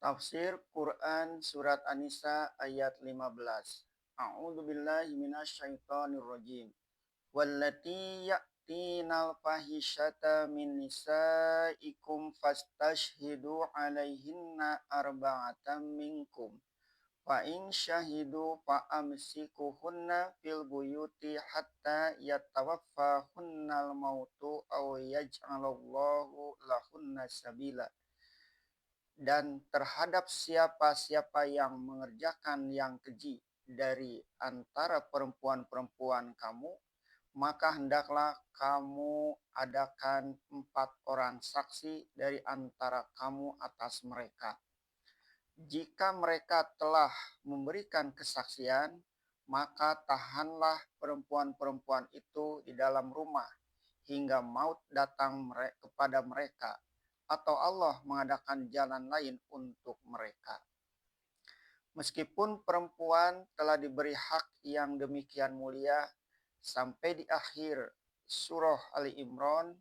Tafsir Quran Surat An-Nisa ayat 15. A'udzu billahi minasyaitonir rajim. Wallati ya'tinal fahisyata min nisaikum fastashhidu 'alaihinna arba'atan minkum. Fa in syahidu fa amsikuhunna fil buyuti hatta yatawaffahunnal mautu aw yaj'alallahu lahunna sabila. Dan terhadap siapa-siapa yang mengerjakan yang keji dari antara perempuan-perempuan kamu, maka hendaklah kamu adakan 4 orang saksi dari antara kamu atas mereka. Jika mereka telah memberikan kesaksian, maka tahanlah perempuan-perempuan itu di dalam rumah hingga maut datang kepada mereka, atau Allah mengadakan jalan lain untuk mereka. Meskipun perempuan telah diberi hak yang demikian mulia, sampai di akhir surah Ali Imran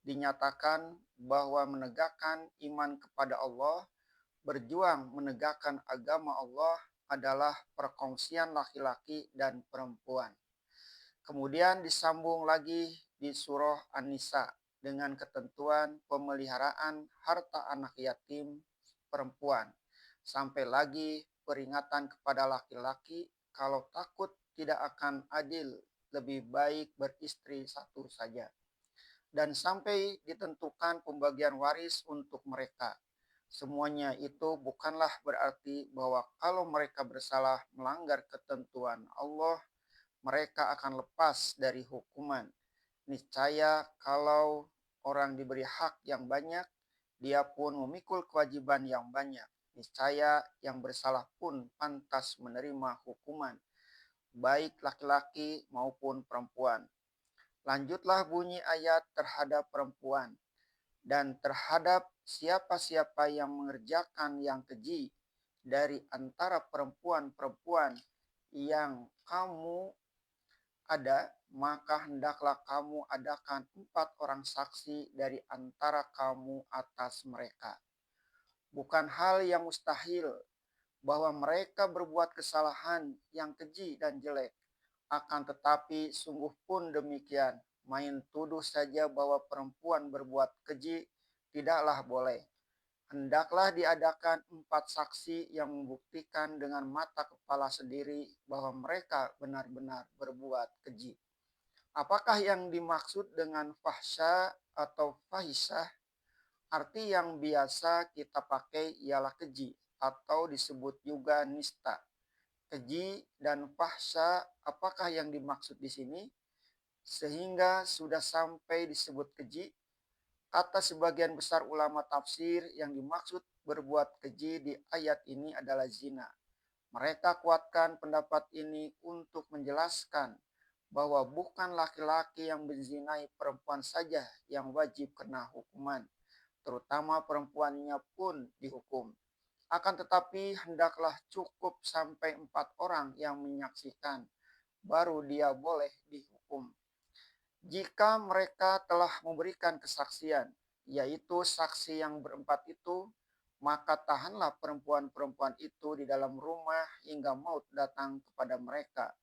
dinyatakan bahwa menegakkan iman kepada Allah, berjuang menegakkan agama Allah adalah perkongsian laki-laki dan perempuan. Kemudian disambung lagi di surah An-Nisa dengan ketentuan pemeliharaan harta anak yatim perempuan. Sampai lagi peringatan kepada laki-laki kalau takut tidak akan adil, lebih baik beristri satu saja. Dan sampai ditentukan pembagian waris untuk mereka. Semuanya itu bukanlah berarti bahwa kalau mereka bersalah melanggar ketentuan Allah, mereka akan lepas dari hukuman. Niscaya kalau orang diberi hak yang banyak, dia pun memikul kewajiban yang banyak. Niscaya yang bersalah pun pantas menerima hukuman, baik laki-laki maupun perempuan. Lanjutlah bunyi ayat terhadap perempuan dan terhadap siapa-siapa yang mengerjakan yang keji dari antara perempuan-perempuan yang kamu ada, maka hendaklah kamu adakan 4 orang saksi dari antara kamu atas mereka. Bukan hal yang mustahil bahwa mereka berbuat kesalahan yang keji dan jelek. Akan tetapi sungguh pun demikian, main tuduh saja bahwa perempuan berbuat keji tidaklah boleh. Hendaklah diadakan 4 saksi yang membuktikan dengan mata kepala sendiri bahwa mereka benar-benar berbuat keji. Apakah yang dimaksud dengan fahsya atau fahisyah? Arti yang biasa kita pakai ialah keji atau disebut juga nista. Keji dan fahsya, apakah yang dimaksud di sini? Sehingga sudah sampai disebut keji. Kata sebagian besar ulama tafsir yang dimaksud berbuat keji di ayat ini adalah zina. Mereka kuatkan pendapat ini untuk menjelaskan bahwa bukan laki-laki yang menzinai perempuan saja yang wajib kena hukuman, terutama perempuannya pun dihukum. Akan tetapi hendaklah cukup sampai 4 orang yang menyaksikan, baru dia boleh dihukum. Jika mereka telah memberikan kesaksian, yaitu saksi yang berempat itu, maka tahanlah perempuan-perempuan itu di dalam rumah hingga maut datang kepada mereka,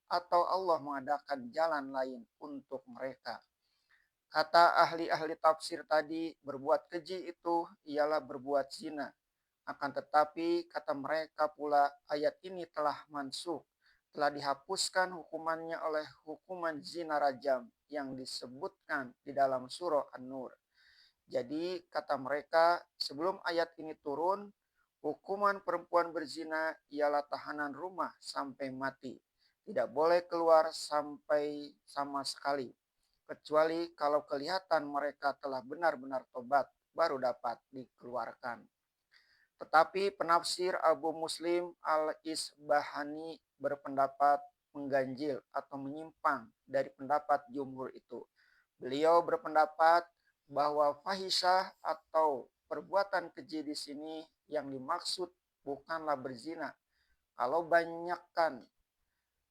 atau Allah mengadakan jalan lain untuk mereka. Kata ahli-ahli tafsir tadi, berbuat keji itu ialah berbuat zina. Akan tetapi, kata mereka pula, ayat ini telah mansukh, telah dihapuskan hukumannya oleh hukuman zina rajam yang disebutkan di dalam surah An-Nur. Jadi, kata mereka, sebelum ayat ini turun, hukuman perempuan berzina ialah tahanan rumah sampai mati. Tidak boleh keluar sampai sama sekali, kecuali kalau kelihatan mereka telah benar-benar tobat, baru dapat dikeluarkan. Tetapi penafsir Abu Muslim Al-Isbahani berpendapat mengganjil atau menyimpang dari pendapat jumhur itu. Beliau berpendapat bahwa fahisyah atau perbuatan keji di sini yang dimaksud bukanlah berzina.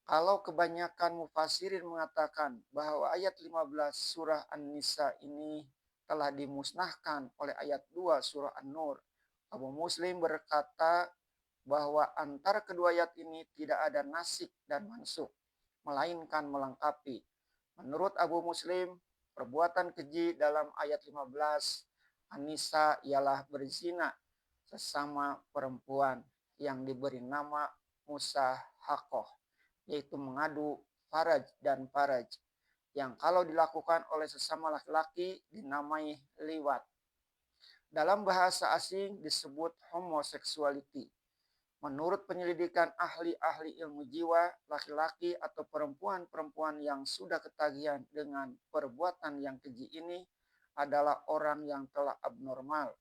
Kalau kebanyakan mufassirin mengatakan bahwa ayat 15 surah An-Nisa ini telah dimusnahkan oleh ayat 2 surah An-Nur, Abu Muslim berkata bahwa antara kedua ayat ini tidak ada nasik dan mansukh, melainkan melengkapi. Menurut Abu Muslim, perbuatan keji dalam ayat 15 An-Nisa ialah berzina sesama perempuan yang diberi nama musahakoh, yaitu mengadu faraj dan faraj, yang kalau dilakukan oleh sesama laki-laki dinamai liwat. Dalam bahasa asing disebut homosexuality. Menurut penyelidikan ahli-ahli ilmu jiwa, laki-laki atau perempuan-perempuan yang sudah ketagihan dengan perbuatan yang keji ini adalah orang yang telah abnormal.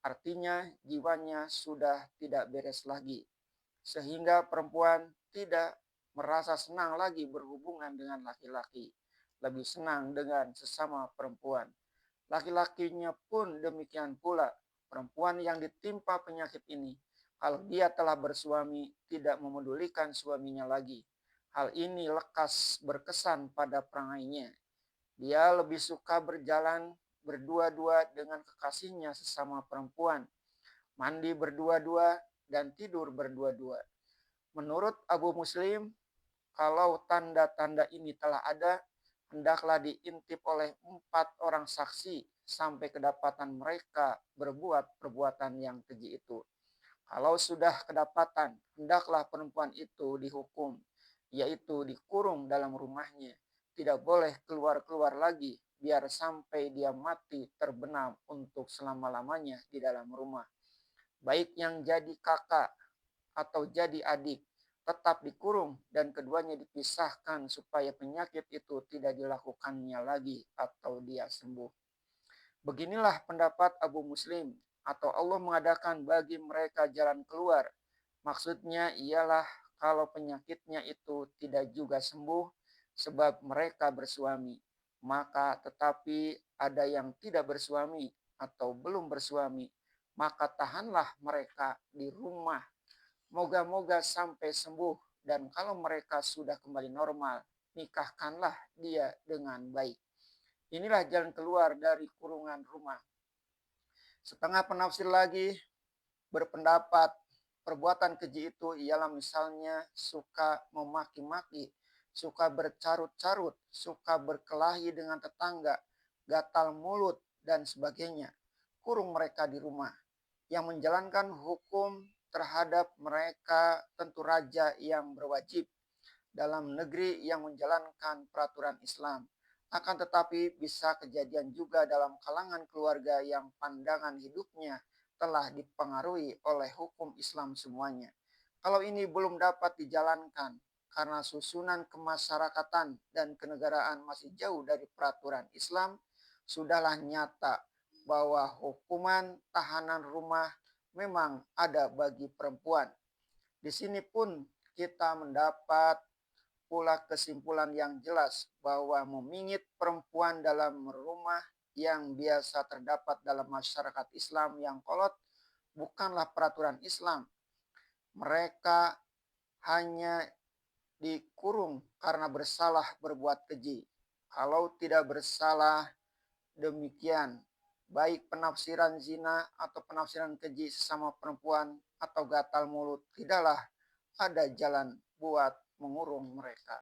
Artinya jiwanya sudah tidak beres lagi. Sehingga perempuan tidak merasa senang lagi berhubungan dengan laki-laki. Lebih senang dengan sesama perempuan. Laki-lakinya pun demikian pula. Perempuan yang ditimpa penyakit ini, kalau dia telah bersuami, tidak memedulikan suaminya lagi. Hal ini lekas berkesan pada perangainya. Dia lebih suka berjalan berdua-dua dengan kekasihnya sesama perempuan, mandi berdua-dua, dan tidur berdua-dua. Menurut Abu Muslim, kalau tanda-tanda ini telah ada, hendaklah diintip oleh 4 orang saksi sampai kedapatan mereka berbuat perbuatan yang keji itu. Kalau sudah kedapatan, hendaklah perempuan itu dihukum, yaitu dikurung dalam rumahnya. Tidak boleh keluar-keluar lagi, biar sampai dia mati terbenam untuk selama-lamanya di dalam rumah. Baik yang jadi kakak atau jadi adik, tetap dikurung dan keduanya dipisahkan supaya penyakit itu tidak dilakukannya lagi atau dia sembuh. Beginilah pendapat Abu Muslim, atau Allah mengadakan bagi mereka jalan keluar. Maksudnya ialah kalau penyakitnya itu tidak juga sembuh sebab mereka bersuami, maka tetapi ada yang tidak bersuami atau belum bersuami, maka tahanlah mereka di rumah. Moga-moga sampai sembuh, dan kalau mereka sudah kembali normal, nikahkanlah dia dengan baik. Inilah jalan keluar dari kurungan rumah. Setengah penafsir lagi berpendapat perbuatan keji itu ialah misalnya suka memaki-maki, suka bercarut-carut, suka berkelahi dengan tetangga, gatal mulut, dan sebagainya. Kurung mereka di rumah. Yang menjalankan hukum terhadap mereka tentu raja yang berwajib dalam negeri yang menjalankan peraturan Islam. Akan tetapi bisa kejadian juga dalam kalangan keluarga yang pandangan hidupnya telah dipengaruhi oleh hukum Islam semuanya. Kalau ini belum dapat dijalankan karena susunan kemasyarakatan dan kenegaraan masih jauh dari peraturan Islam, sudahlah nyata bahwa hukuman tahanan rumah memang ada bagi perempuan. Di sini pun kita mendapat pula kesimpulan yang jelas bahwa memingit perempuan dalam rumah yang biasa terdapat dalam masyarakat Islam yang kolot bukanlah peraturan Islam. Mereka hanya dikurung karena bersalah berbuat keji. Kalau tidak bersalah demikian, baik penafsiran zina atau penafsiran keji sesama perempuan atau gatal mulut, tidaklah ada jalan buat mengurung mereka.